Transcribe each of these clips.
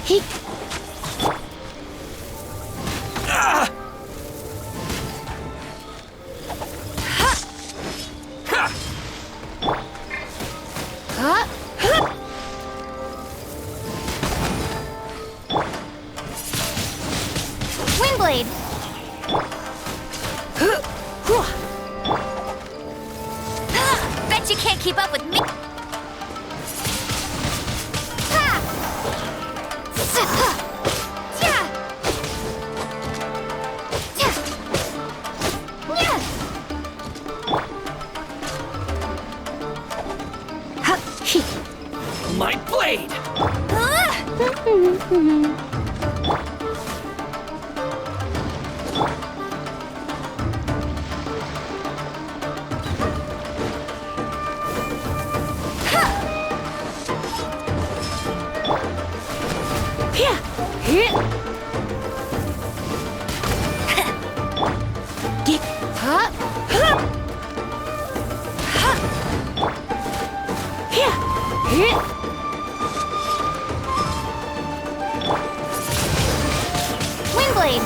He. Ah! Windblade. Bet you can't keep up with me. My blade! Windblade.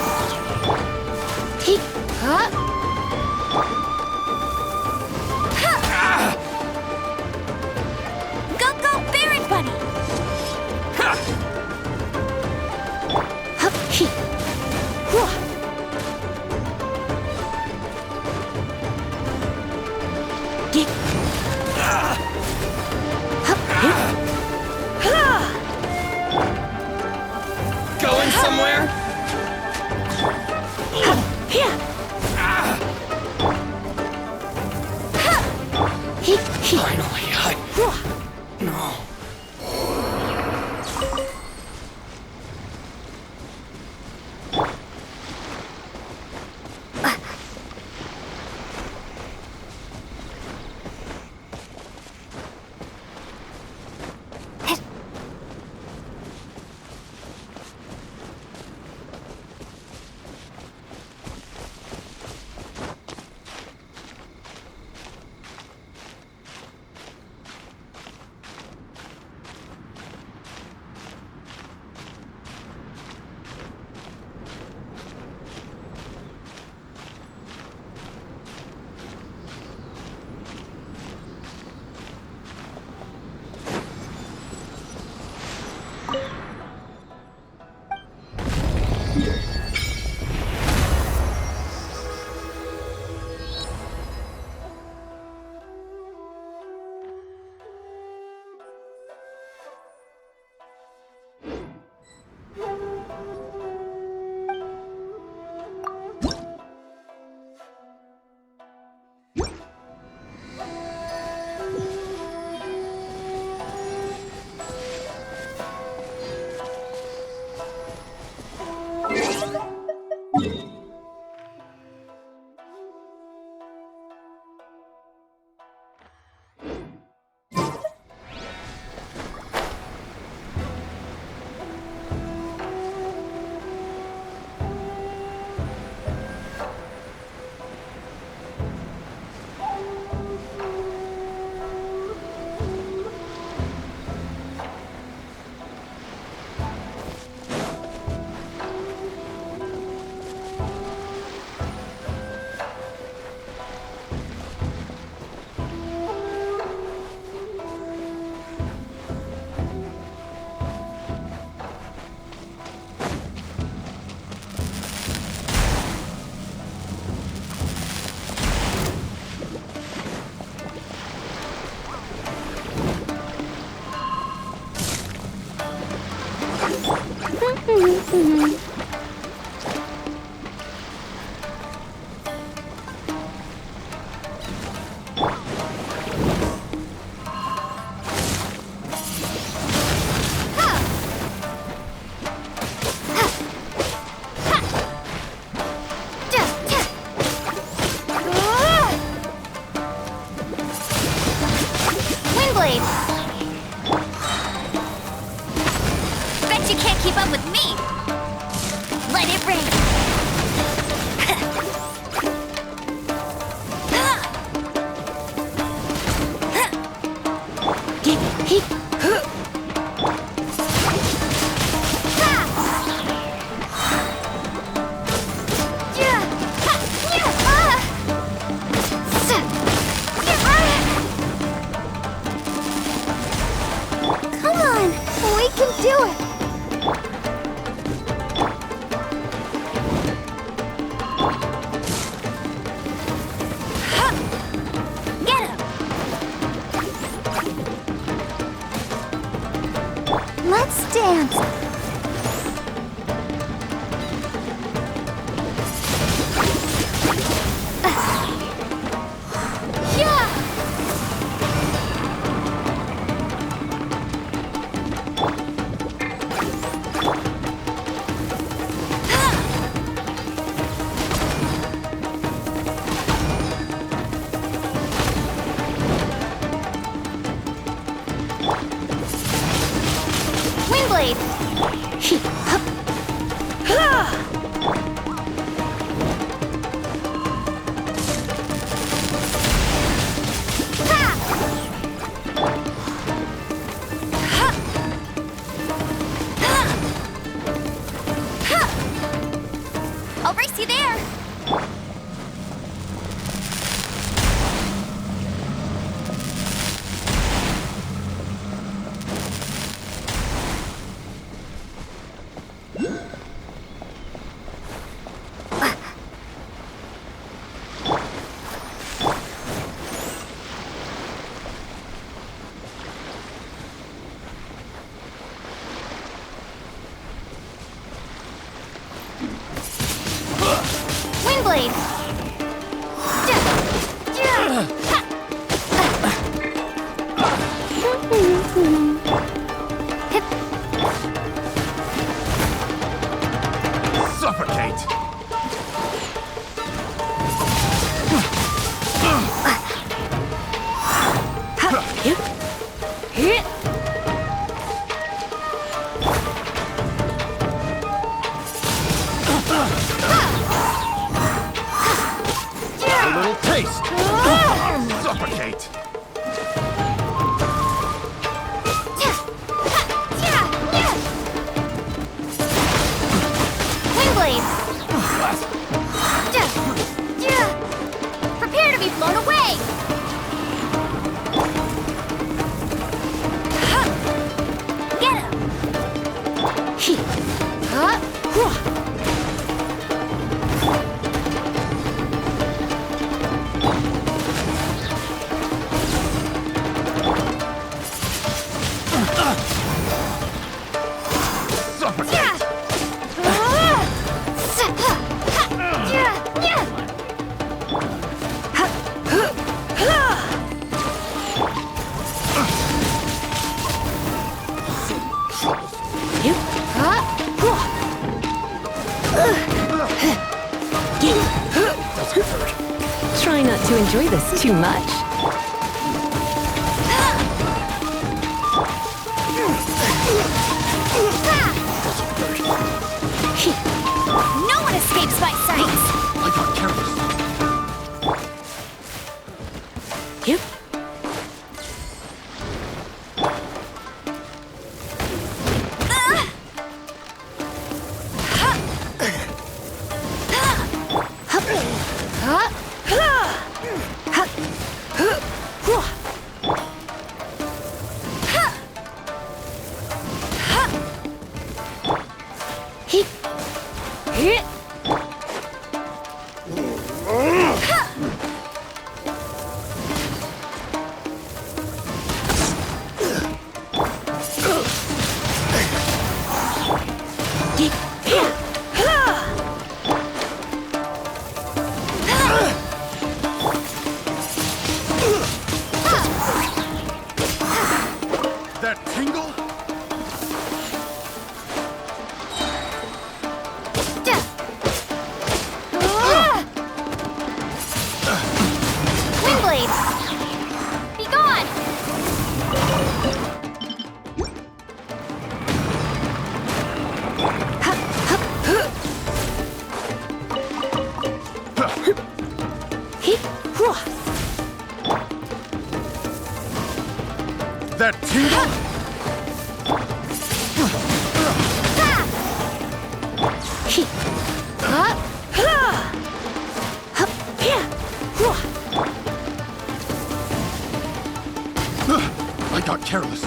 Go, go, Barret Bunny. Going somewhere? Finally, No. Keep up with me! Let it rain! Let's dance. Yeah. Windblade! I'll race you there! Windblade! Suffocate! A little taste! Suffocate! Windblade! Prepare to be blown away! Get him! Suffocate! Try not to enjoy this too much. No one escapes my sight! I got careless. Yep. That tingle? Windblade! Be gone! That tingle? I got careless.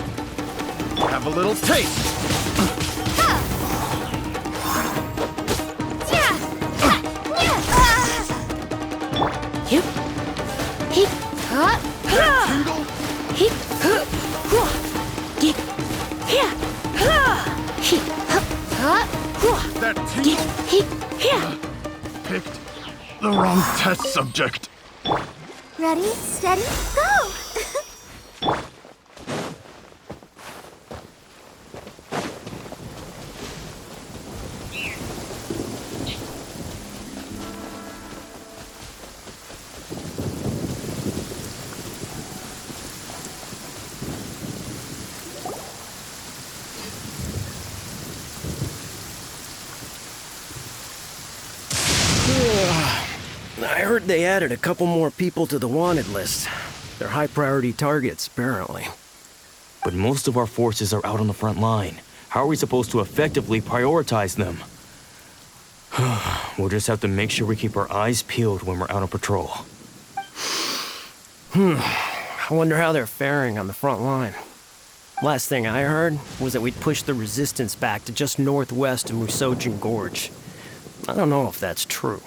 Have a little taste. That tingle? That tingle picked the wrong test subject. Ready, steady, go! I heard they added a couple more people to the wanted list. They're high-priority targets, apparently. But most of our forces are out on the front line. How are we supposed to effectively prioritize them? We'll just have to make sure we keep our eyes peeled when we're out on patrol. I wonder how they're faring on the front line. Last thing I heard was that we'd pushed the resistance back to just northwest of Musojin Gorge. I don't know if that's true.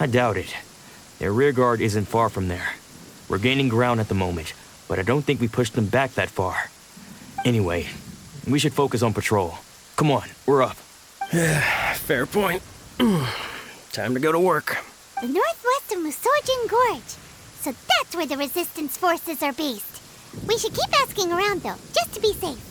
I doubt it. Their rear guard isn't far from there. We're gaining ground at the moment, but I don't think we pushed them back that far. Anyway, we should focus on patrol. Come on, we're up. Fair point. Time to go to work. The northwest of Musojin Gorge. So that's where the resistance forces are based. We should keep asking around though, just to be safe.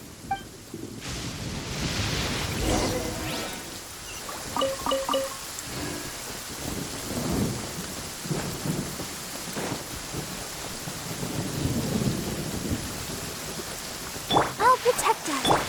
I'll protect us.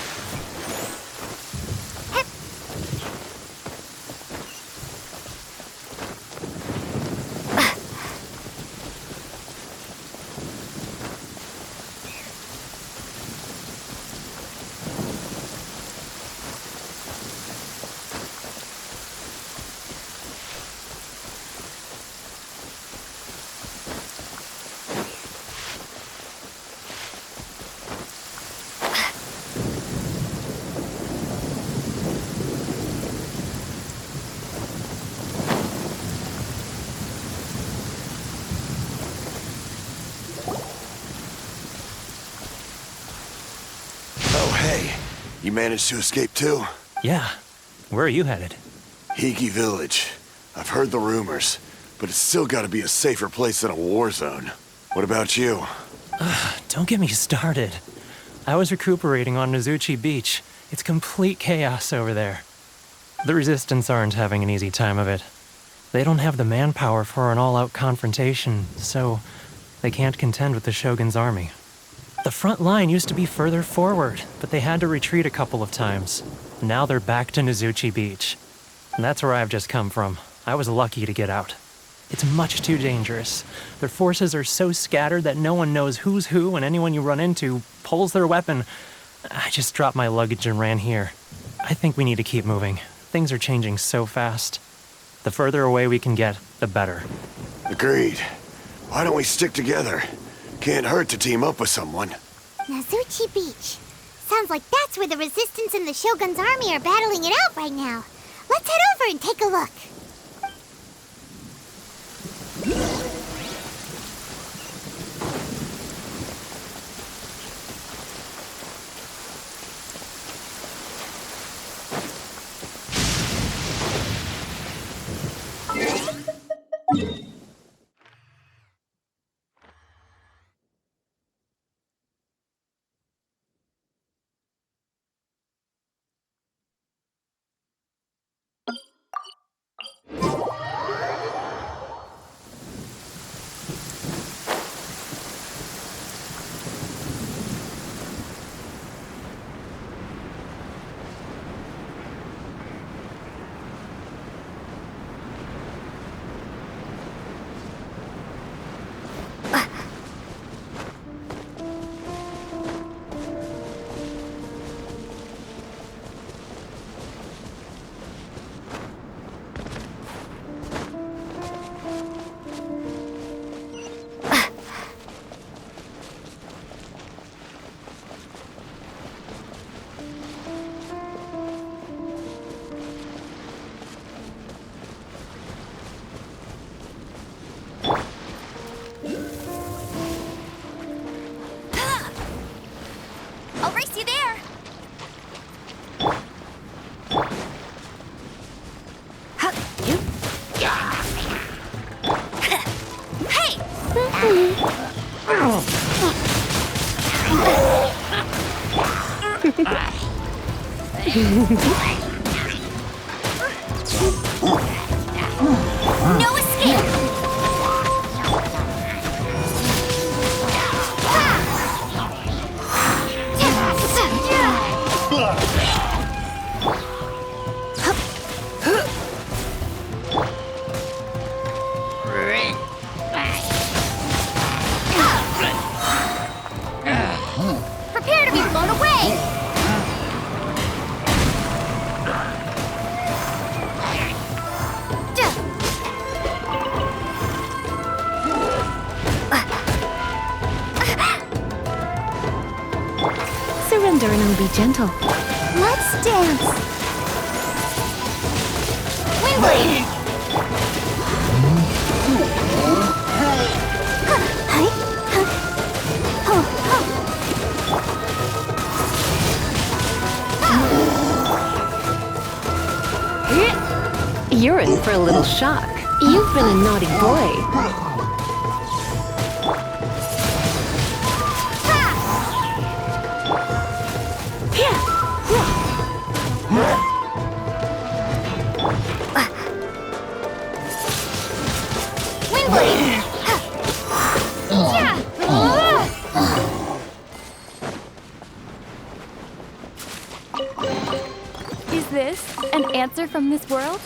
Oh, hey. You managed to escape too? Yeah. Where are you headed? Hiki Village. I've heard the rumors, but it's still gotta be a safer place than a war zone. What about you? Don't get me started. I was recuperating on Nozuchi Beach. It's complete chaos over there. The Resistance aren't having an easy time of it. They don't have the manpower for an all-out confrontation, so they can't contend with the Shogun's army. The front line used to be further forward, but they had to retreat a couple of times. Now they're back to Nozuchi Beach. And that's where I've just come from. I was lucky to get out. It's much too dangerous. Their forces are so scattered that no one knows who's who, and anyone you run into pulls their weapon. I just dropped my luggage and ran here. I think we need to keep moving. Things are changing so fast. The further away we can get, the better. Agreed. Why don't we stick together? Can't hurt to team up with someone. Nozuchi Beach. Sounds like that's where the Resistance and the Shogun's army are battling it out right now. Let's head over and take a look. No escape! Prepare to be blown away! Surrender and I'll be gentle. Let's dance! Windblade! You're in for a little shock. You've been a naughty boy. Is this an answer from this world?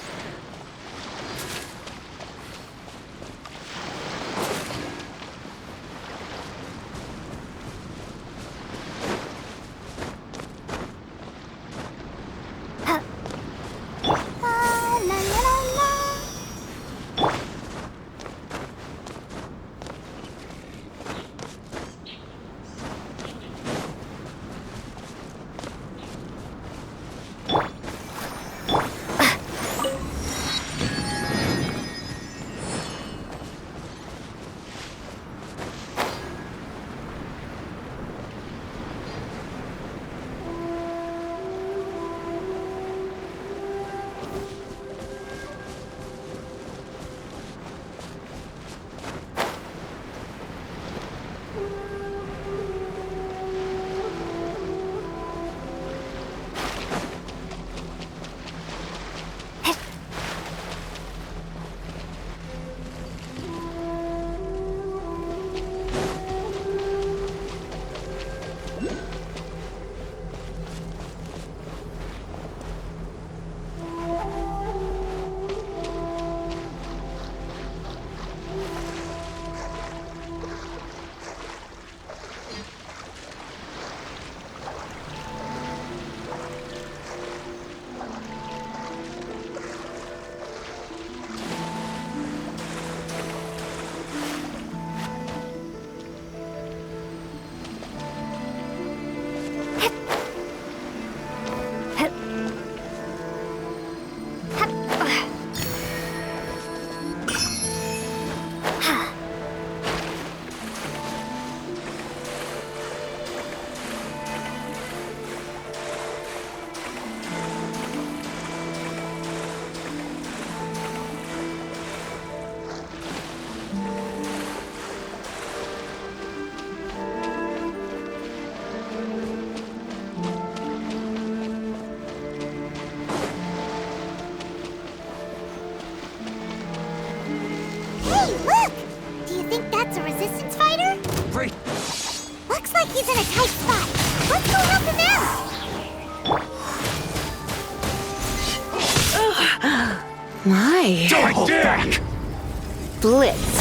He's in a tight spot. Let's go help him out. My. Don't hold back! Blitz.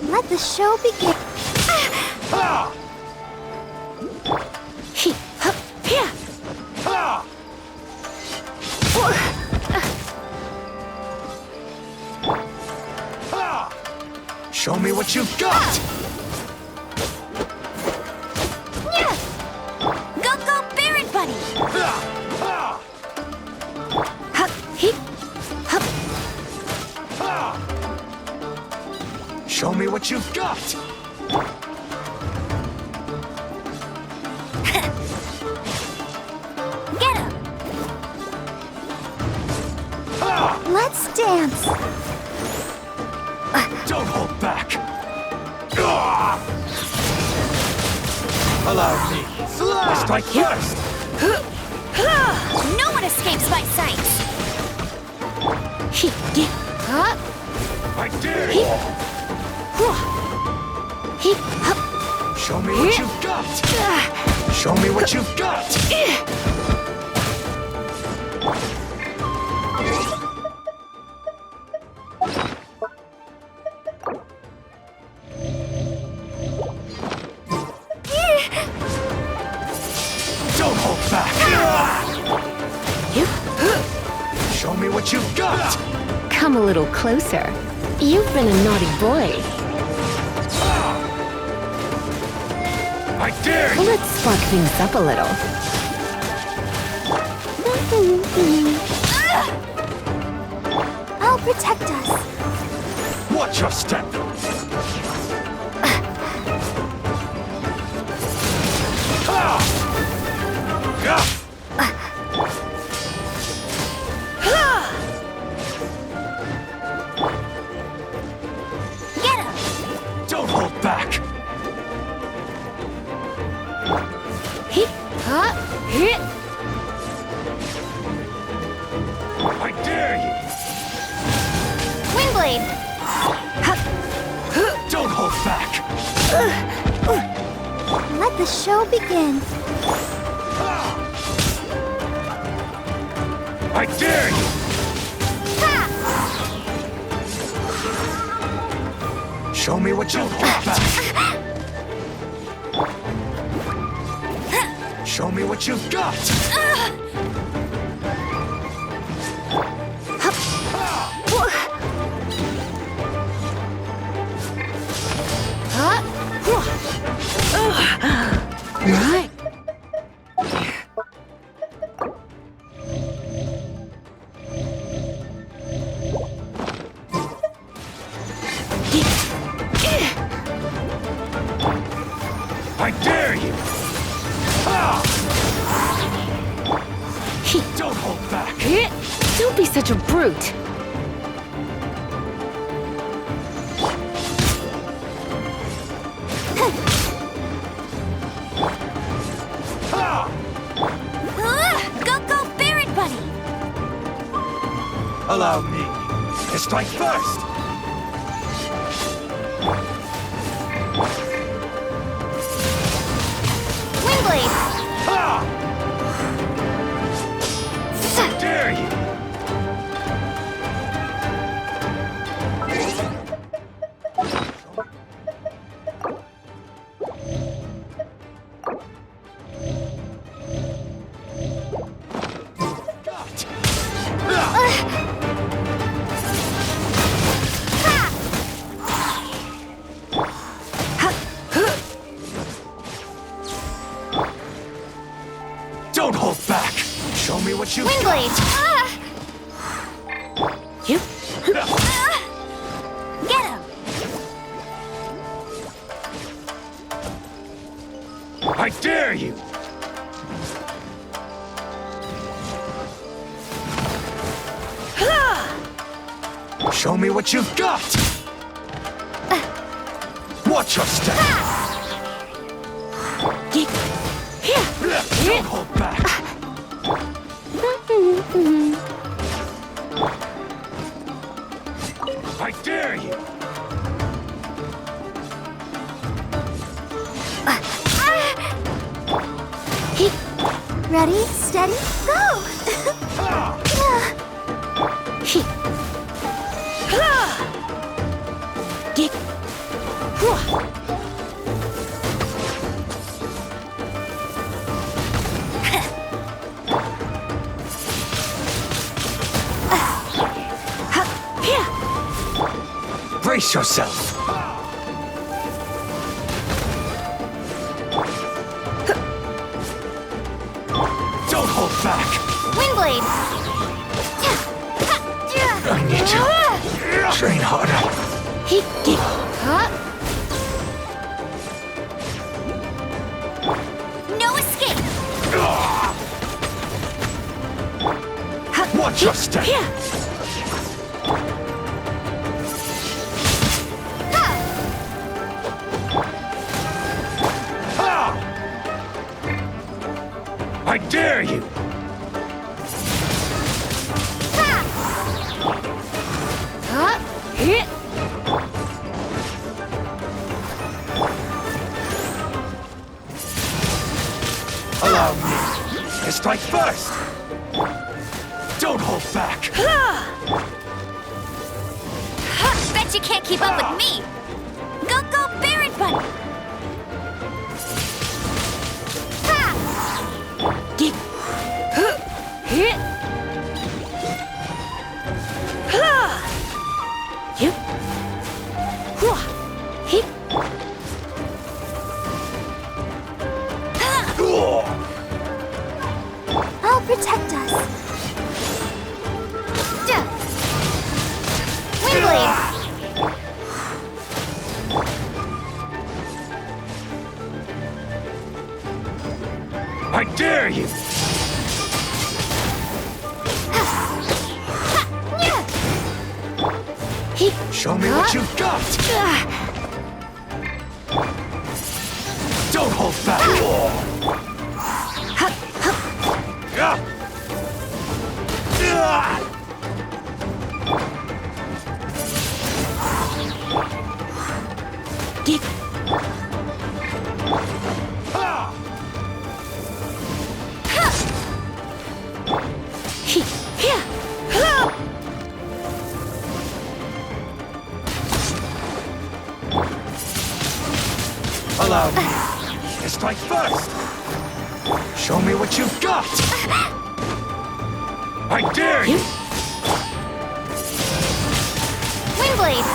Let the show begin. Ha! He. Hup. Yeah. Ha! Ha! Show me what you've got! Go, go, Barret Buddy! Ha! Hup. He. Hup. Ha! Show me what you've got! Get him! Ha! Let's dance. Don't hold back! Ah! Allow me! Strike first! No one escapes my sight! I dare you! Show me what you've got! Show me what you've got! Don't hold back! Show me what you've got! Come a little closer. You've been a naughty boy. I dare you! Let's spark things up a little. I'll protect us. Watch your step! Get him! Don't hold back! I dare you! Windblade! Don't hold back! Let the show begin. I dare you! Show me what you've got! Show me what you've got! Right. I dare you! Don't hold back! Don't be such a brute. Go, Barret Buddy! Allow me to strike first! Windblade! I dare you! Don't hold back! Show me what you Windblade! You? Get him! I dare you! Show me what you've got! Watch your step! Don't hold back! I dare you! Ready, steady, go! Brace yourself! Don't hold back! Windblade! I need to train harder. No escape! Watch your step! I dare you! Allow me to strike first! Don't hold back! Bet you can't keep up with me! Go, go, Baron Bunny! I'll protect us. Windblade! I dare you! Show me what you've got! Don't hold back! Allow me to strike first! Show me what you've got! I dare you! Windblade!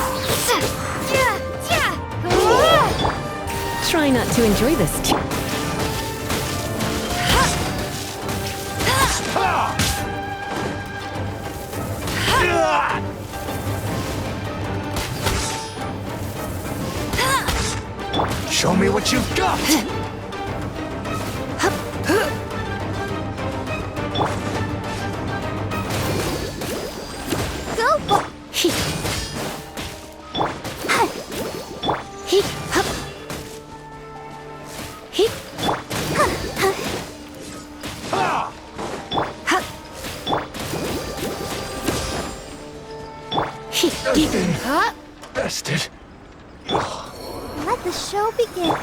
Try not to enjoy this too. Show me what you've got! Go, Bested. Let the show begin.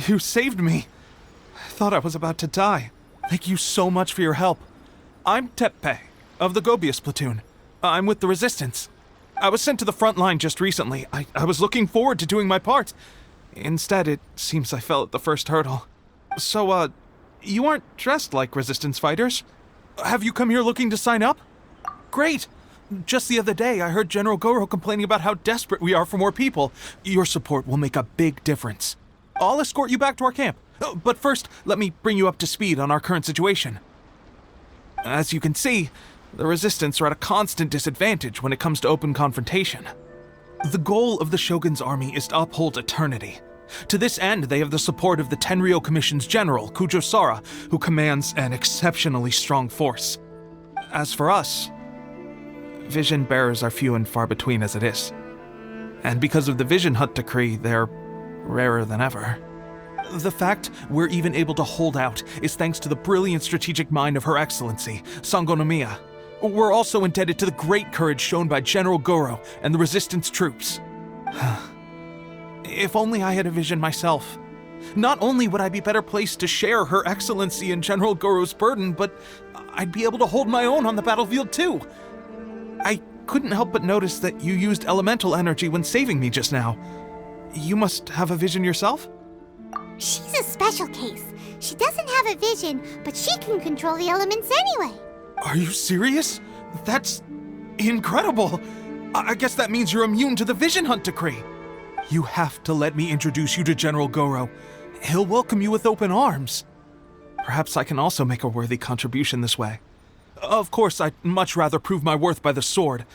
You saved me. I thought I was about to die. Thank you so much for your help. I'm Teppei, of the Gobius platoon. I'm with the Resistance. I was sent to the front line just recently. I was looking forward to doing my part. Instead, it seems I fell at the first hurdle. So, you aren't dressed like Resistance fighters? Have you come here looking to sign up? Great! Just the other day, I heard General Goro complaining about how desperate we are for more people. Your support will make a big difference. I'll escort you back to our camp. But first, let me bring you up to speed on our current situation. As you can see, the Resistance are at a constant disadvantage when it comes to open confrontation. The goal of the Shogun's army is to uphold eternity. To this end, they have the support of the Tenryou Commission's general, Kujosara, who commands an exceptionally strong force. As for us, vision bearers are few and far between as it is. And because of the Vision Hut decree, they're rarer than ever. The fact we're even able to hold out is thanks to the brilliant strategic mind of Her Excellency, Sangonomiya. We're also indebted to the great courage shown by General Goro and the Resistance troops. If only I had a vision myself. Not only would I be better placed to share Her Excellency and General Goro's burden, but I'd be able to hold my own on the battlefield too. I couldn't help but notice that you used elemental energy when saving me just now. You must have a vision yourself? She's a special case. She doesn't have a vision, but she can control the elements anyway. Are you serious? That's incredible. I guess that means you're immune to the Vision Hunt decree. You have to let me introduce you to General Goro. He'll welcome you with open arms. Perhaps I can also make a worthy contribution this way. Of course, I'd much rather prove my worth by the sword.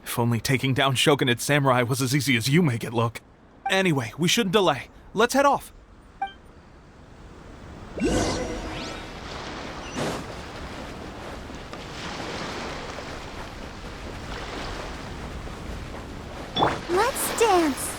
If only taking down shogunate samurai was as easy as you make it look. Anyway, we shouldn't delay. Let's head off. Let's dance.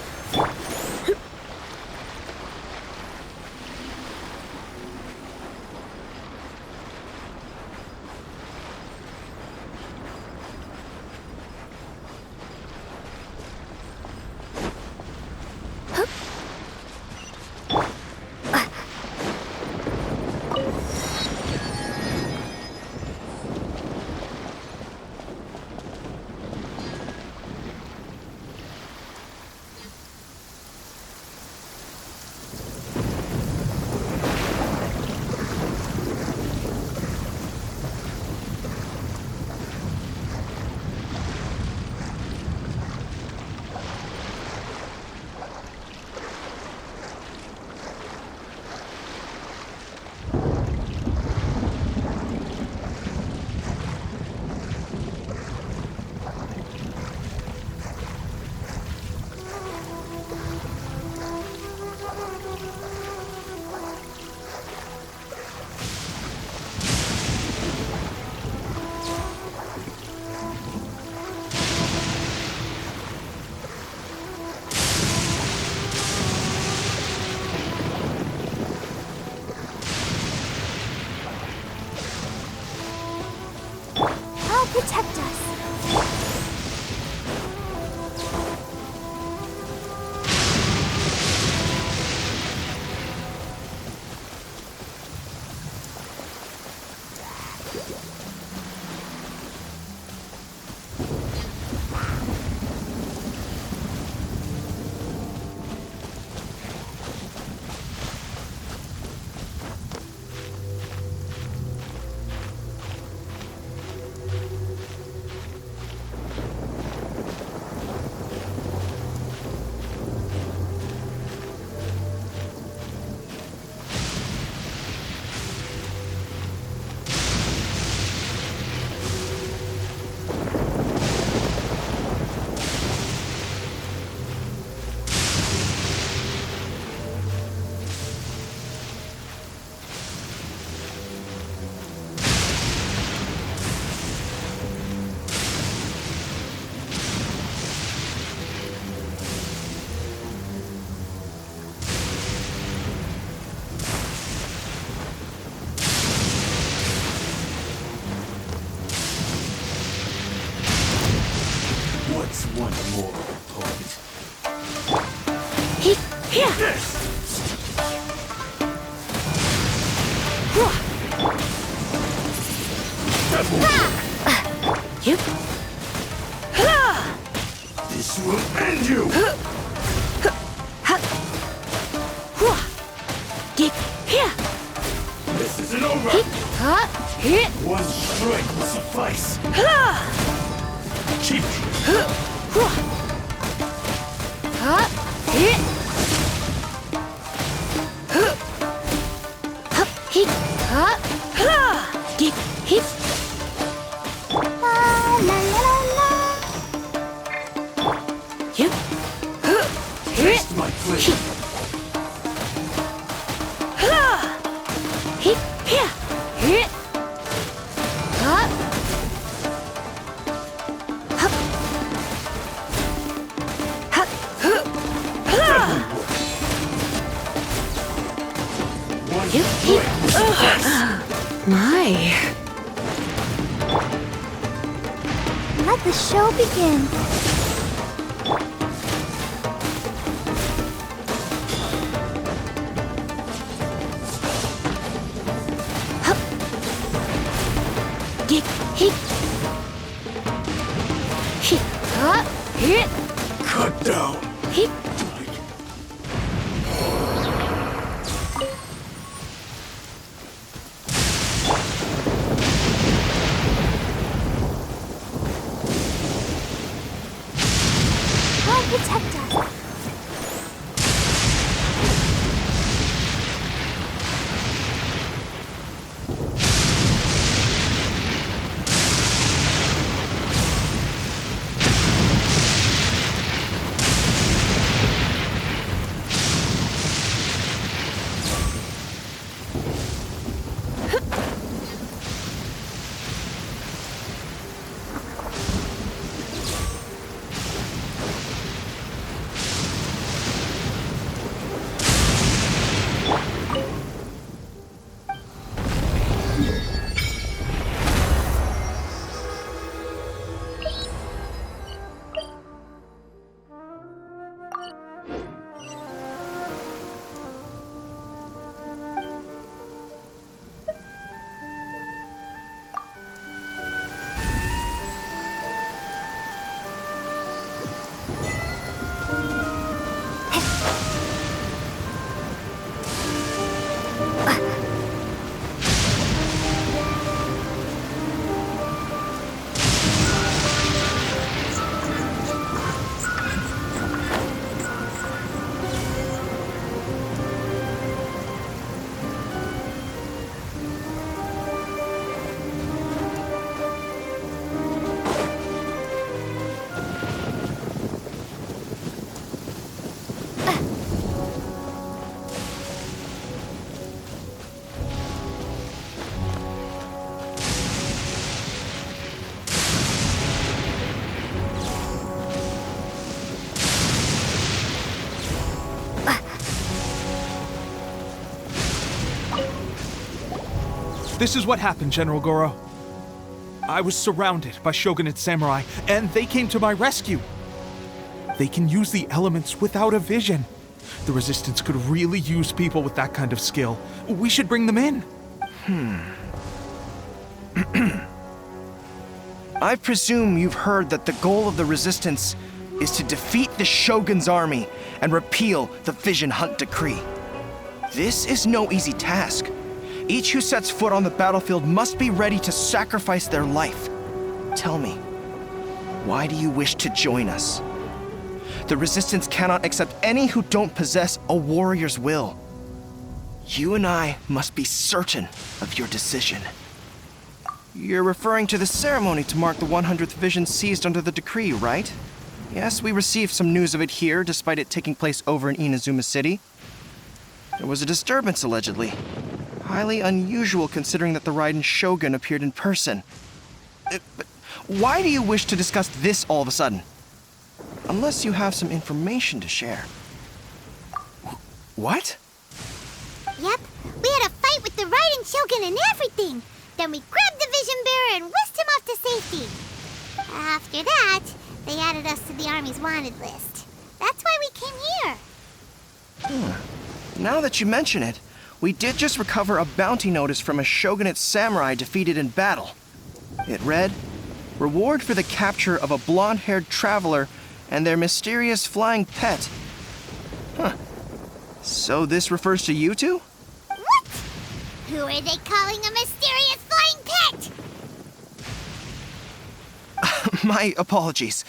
End you! This isn't over! One strike will suffice! Cheap! Taste my flavor! One strike will suffice! My. Let the show begin. Cut down! God protect us. This is what happened, General Goro. I was surrounded by Shogunate samurai, and they came to my rescue. They can use the elements without a vision. The Resistance could really use people with that kind of skill. We should bring them in. I presume you've heard that the goal of the Resistance is to defeat the Shogun's army and repeal the Vision Hunt Decree. This is no easy task. Each who sets foot on the battlefield must be ready to sacrifice their life. Tell me, why do you wish to join us? The Resistance cannot accept any who don't possess a warrior's will. You and I must be certain of your decision. You're referring to the ceremony to mark the 100th Vision seized under the decree, right? Yes, we received some news of it here, despite it taking place over in Inazuma City. There was a disturbance, allegedly. Highly unusual considering that the Raiden Shogun appeared in person. But why do you wish to discuss this all of a sudden? Unless you have some information to share. What? Yep, we had a fight with the Raiden Shogun and everything. Then we grabbed the Vision Bearer and whisked him off to safety. After that, they added us to the Army's wanted list. That's why we came here. Now that you mention it, we did just recover a bounty notice from a Shogunate samurai defeated in battle. It read, "Reward for the capture of a blonde-haired traveler and their mysterious flying pet. Huh. So this refers to you two? What? Who are they calling a mysterious flying pet? My apologies.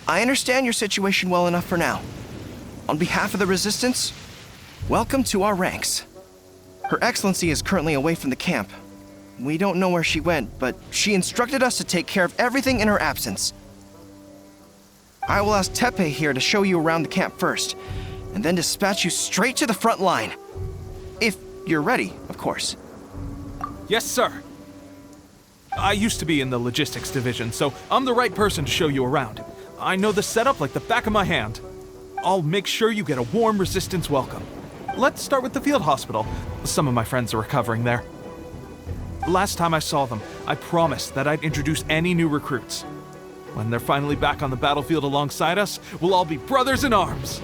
I understand your situation well enough for now. On behalf of the Resistance, welcome to our ranks. Her Excellency is currently away from the camp. We don't know where she went, but she instructed us to take care of everything in her absence. I will ask Teppei here to show you around the camp first, and then dispatch you straight to the front line. If you're ready, of course. Yes, sir. I used to be in the logistics division, so I'm the right person to show you around. I know the setup like the back of my hand. I'll make sure you get a warm Resistance welcome. Let's start with the field hospital. Some of my friends are recovering there. Last time I saw them, I promised that I'd introduce any new recruits. When they're finally back on the battlefield alongside us, we'll all be brothers in arms.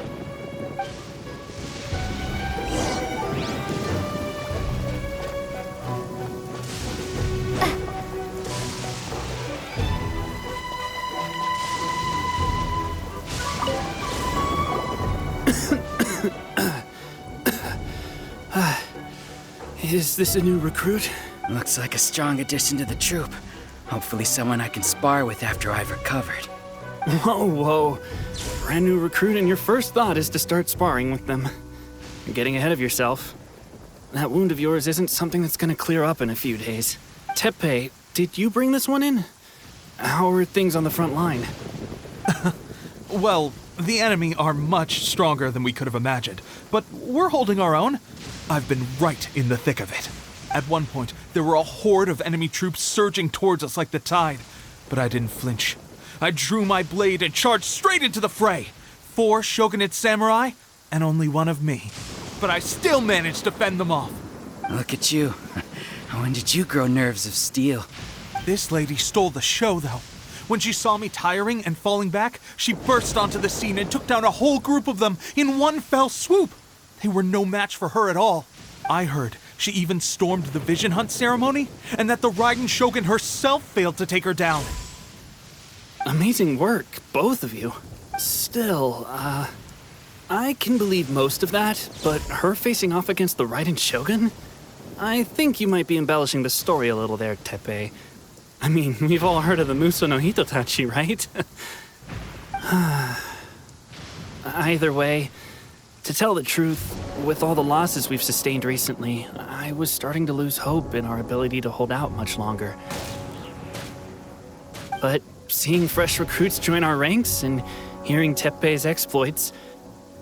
Is this a new recruit? Looks like a strong addition to the troop. Hopefully someone I can spar with after I've recovered. Whoa. Brand new recruit and your first thought is to start sparring with them. You're getting ahead of yourself. That wound of yours isn't something that's gonna clear up in a few days. Teppei, did you bring this one in? How are things on the front line? Well, the enemy are much stronger than we could have imagined, but we're holding our own. I've been right in the thick of it. At one point, there were a horde of enemy troops surging towards us like the tide, but I didn't flinch. I drew my blade and charged straight into the fray. 4 shogunate samurai, and only one of me. But I still managed to fend them off. Look at you. When did you grow nerves of steel? This lady stole the show, though. When she saw me tiring and falling back, she burst onto the scene and took down a whole group of them in one fell swoop. They were no match for her at all. I heard she even stormed the vision hunt ceremony, and that the Raiden Shogun herself failed to take her down. Amazing work, both of you. Still, I can believe most of that, but her facing off against the Raiden Shogun? I think you might be embellishing the story a little there, Teppei. I mean, we've all heard of the Muso no Hitotachi, right? Either way, to tell the truth, with all the losses we've sustained recently, I was starting to lose hope in our ability to hold out much longer. But seeing fresh recruits join our ranks and hearing Teppei's exploits,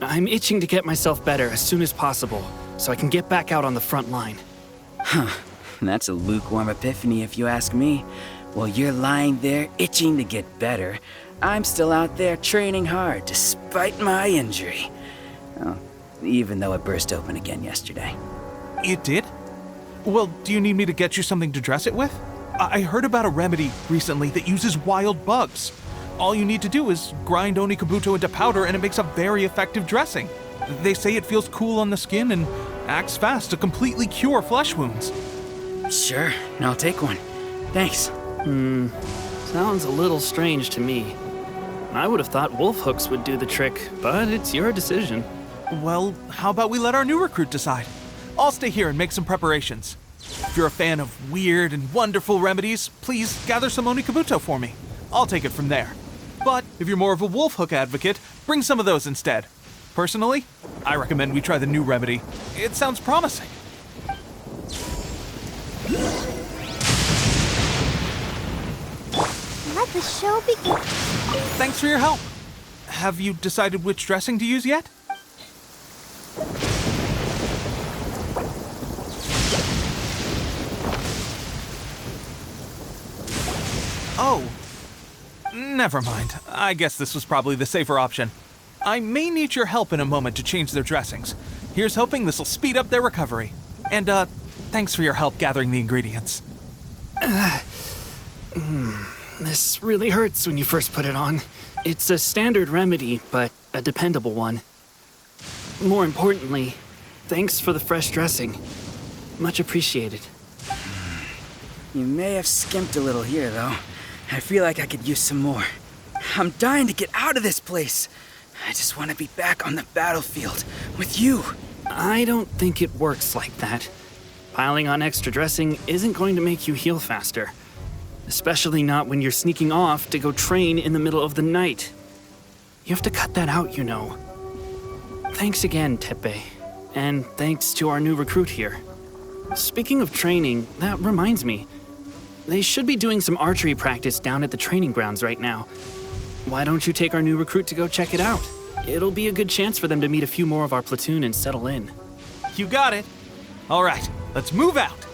I'm itching to get myself better as soon as possible so I can get back out on the front line. Huh. That's a lukewarm epiphany if you ask me. While you're lying there itching to get better, I'm still out there training hard despite my injury. Oh, even though it burst open again yesterday. It did? Well, do you need me to get you something to dress it with? I heard about a remedy recently that uses wild bugs. All you need to do is grind Onikabuto into powder and it makes a very effective dressing. They say it feels cool on the skin and acts fast to completely cure flesh wounds. Sure, I'll take one. Thanks. Sounds a little strange to me. I would have thought wolf hooks would do the trick, but it's your decision. Well, how about we let our new recruit decide? I'll stay here and make some preparations. If you're a fan of weird and wonderful remedies, please gather some Onikabuto for me. I'll take it from there. But if you're more of a wolf hook advocate, bring some of those instead. Personally, I recommend we try the new remedy. It sounds promising. Let the show begin. Thanks for your help. Have you decided which dressing to use yet? Oh, never mind. I guess this was probably the safer option. I may need your help in a moment to change their dressings. Here's hoping this'll speed up their recovery. And, thanks for your help gathering the ingredients. This really hurts when you first put it on. It's a standard remedy, but a dependable one. More importantly, thanks for the fresh dressing. Much appreciated. You may have skimped a little here, though. I feel like I could use some more. I'm dying to get out of this place. I just want to be back on the battlefield with you. I don't think it works like that. Piling on extra dressing isn't going to make you heal faster. Especially not when you're sneaking off to go train in the middle of the night. You have to cut that out, you know. Thanks again, Teppei. And thanks to our new recruit here. Speaking of training, that reminds me. They should be doing some archery practice down at the training grounds right now. Why don't you take our new recruit to go check it out? It'll be a good chance for them to meet a few more of our platoon and settle in. You got it. All right, let's move out.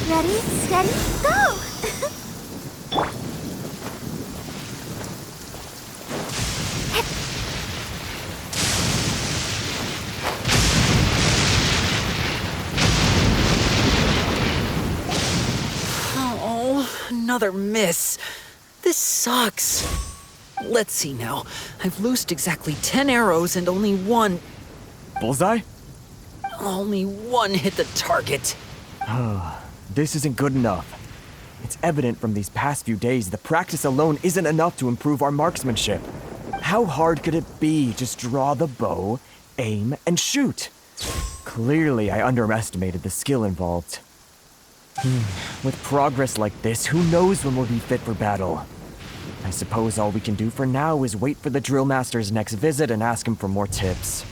Ready, steady, go! Oh, another miss. This sucks. Let's see now. I've loosed exactly 10 arrows and only one... Bullseye? Only one hit the target. This isn't good enough. It's evident from these past few days the practice alone isn't enough to improve our marksmanship. How hard could it be? Just draw the bow, aim, and shoot. Clearly, I underestimated the skill involved. With progress like this, who knows when we'll be fit for battle? I suppose all we can do for now is wait for the drill master's next visit and ask him for more tips.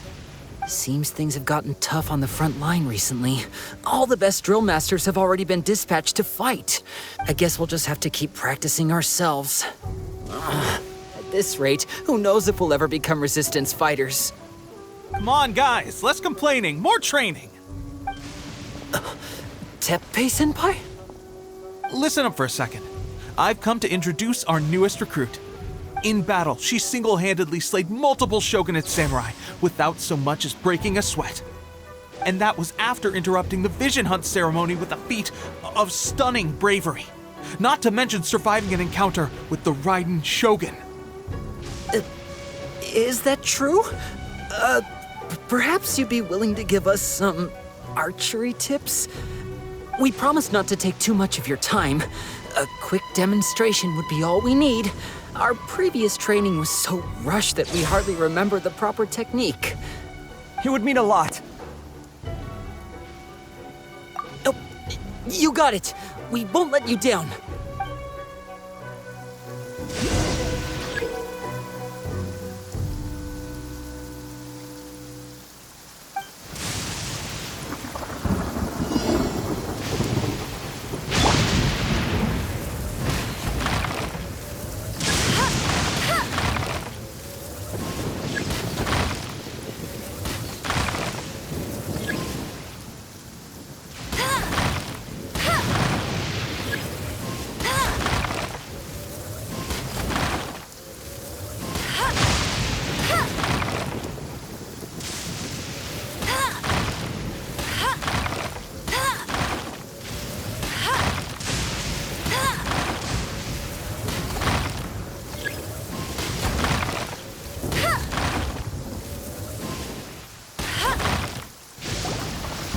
Seems things have gotten tough on the front line recently. All the best drill masters have already been dispatched to fight. I guess we'll just have to keep practicing ourselves. At this rate, who knows if we'll ever become resistance fighters. Come on, guys, less complaining, more training. Teppei-senpai? Listen up for a second. I've come to introduce our newest recruit. In battle, she single-handedly slayed multiple shogunate samurai without so much as breaking a sweat. And that was after interrupting the vision hunt ceremony with a feat of stunning bravery. Not to mention surviving an encounter with the Raiden Shogun. Is that true? Perhaps you'd be willing to give us some archery tips? We promise not to take too much of your time. A quick demonstration would be all we need. Our previous training was so rushed that we hardly remember the proper technique. It would mean a lot. Oh, you got it. We won't let you down.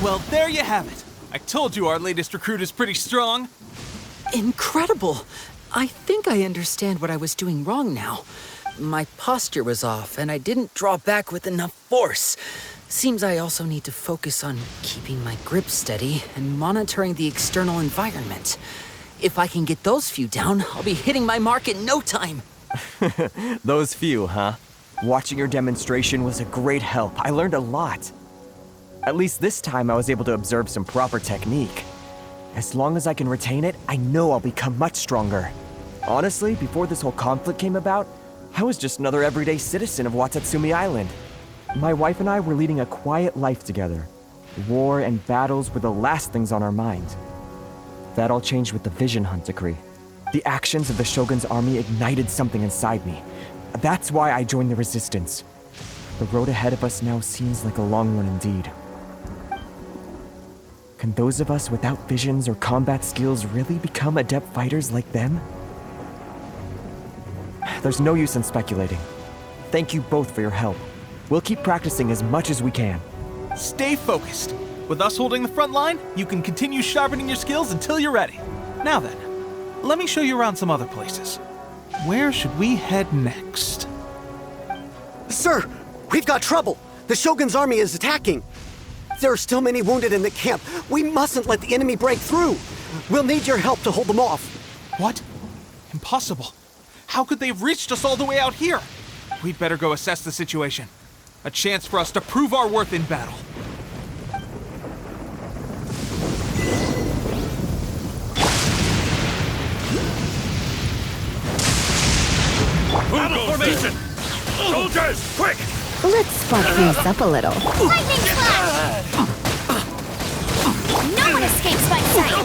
Well, there you have it. I told you our latest recruit is pretty strong. Incredible! I think I understand what I was doing wrong now. My posture was off, and I didn't draw back with enough force. Seems I also need to focus on keeping my grip steady and monitoring the external environment. If I can get those few down, I'll be hitting my mark in no time. Those few, huh? Watching your demonstration was a great help. I learned a lot. At least this time I was able to observe some proper technique. As long as I can retain it, I know I'll become much stronger. Honestly, before this whole conflict came about, I was just another everyday citizen of Watatsumi Island. My wife and I were leading a quiet life together. War and battles were the last things on our mind. That all changed with the Vision Hunt decree. The actions of the Shogun's army ignited something inside me. That's why I joined the resistance. The road ahead of us now seems like a long one indeed. Can those of us without visions or combat skills really become adept fighters like them? There's no use in speculating. Thank you both for your help. We'll keep practicing as much as we can. Stay focused. With us holding the front line, you can continue sharpening your skills until you're ready. Now then, let me show you around some other places. Where should we head next? Sir, we've got trouble. The Shogun's army is attacking. There are still many wounded in the camp. We mustn't let the enemy break through. We'll need your help to hold them off. What? Impossible. How could they have reached us all the way out here? We'd better go assess the situation. A chance for us to prove our worth in battle. Battle formation! Soldiers, quick! Let's spark things up a little. Lightning flash! No one escapes my sight!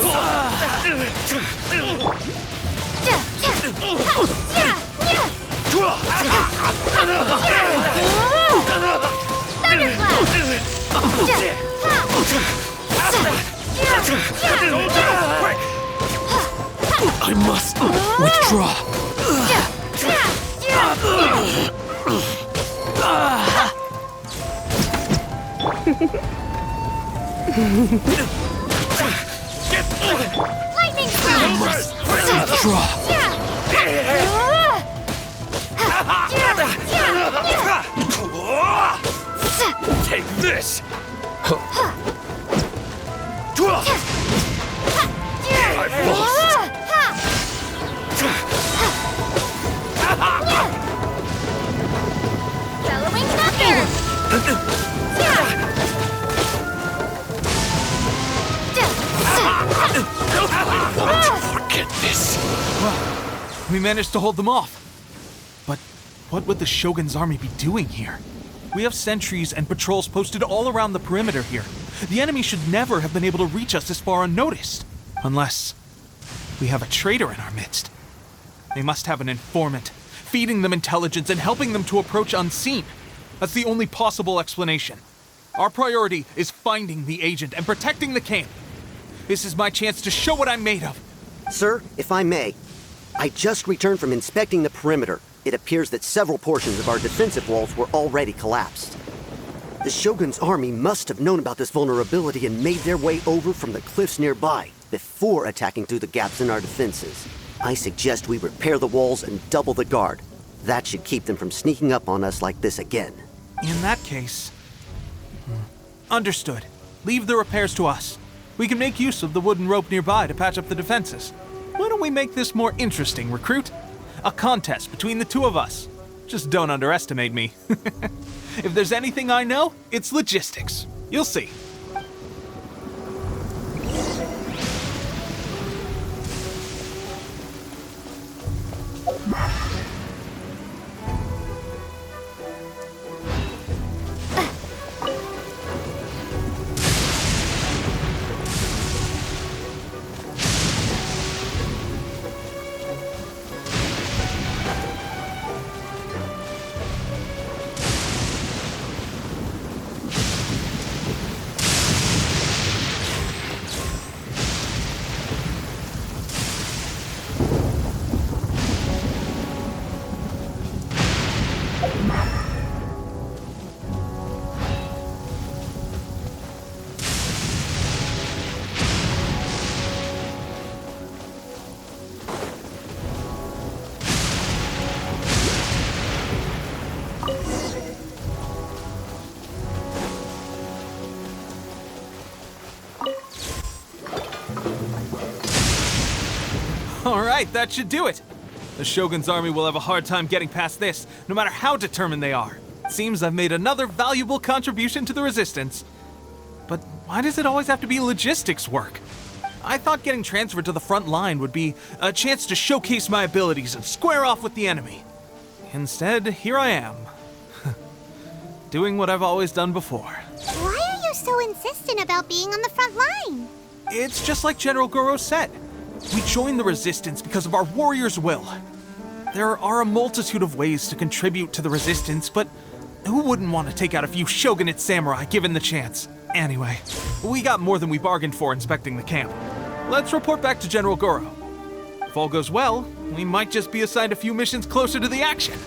I must withdraw. Lightning flash! Take this! I've lost! Bellowing thunder! I won't forget this! Well, we managed to hold them off. But what would the Shogun's army be doing here? We have sentries and patrols posted all around the perimeter here. The enemy should never have been able to reach us this far unnoticed. Unless we have a traitor in our midst. They must have an informant, feeding them intelligence and helping them to approach unseen. That's the only possible explanation. Our priority is finding the agent and protecting the camp. This is my chance to show what I'm made of. Sir, if I may, I just returned from inspecting the perimeter. It appears that several portions of our defensive walls were already collapsed. The Shogun's army must have known about this vulnerability and made their way over from the cliffs nearby before attacking through the gaps in our defenses. I suggest we repair the walls and double the guard. That should keep them from sneaking up on us like this again. In that case... Understood. Leave the repairs to us. We can make use of the wooden rope nearby to patch up the defenses. Why don't we make this more interesting, recruit? A contest between the two of us. Just don't underestimate me. If there's anything I know, it's logistics. You'll see. right, that should do it. The Shogun's army will have a hard time getting past this, no matter how determined they are. Seems I've made another valuable contribution to the Resistance. But why does it always have to be logistics work? I thought getting transferred to the front line would be a chance to showcase my abilities and square off with the enemy. Instead, here I am. Doing what I've always done before. Why are you so insistent about being on the front line? It's just like General Goro said. We joined the Resistance because of our warrior's will. There are a multitude of ways to contribute to the Resistance, but who wouldn't want to take out a few shogunate samurai given the chance? Anyway, we got more than we bargained for inspecting the camp. Let's report back to General Goro. If all goes well, we might just be assigned a few missions closer to the action.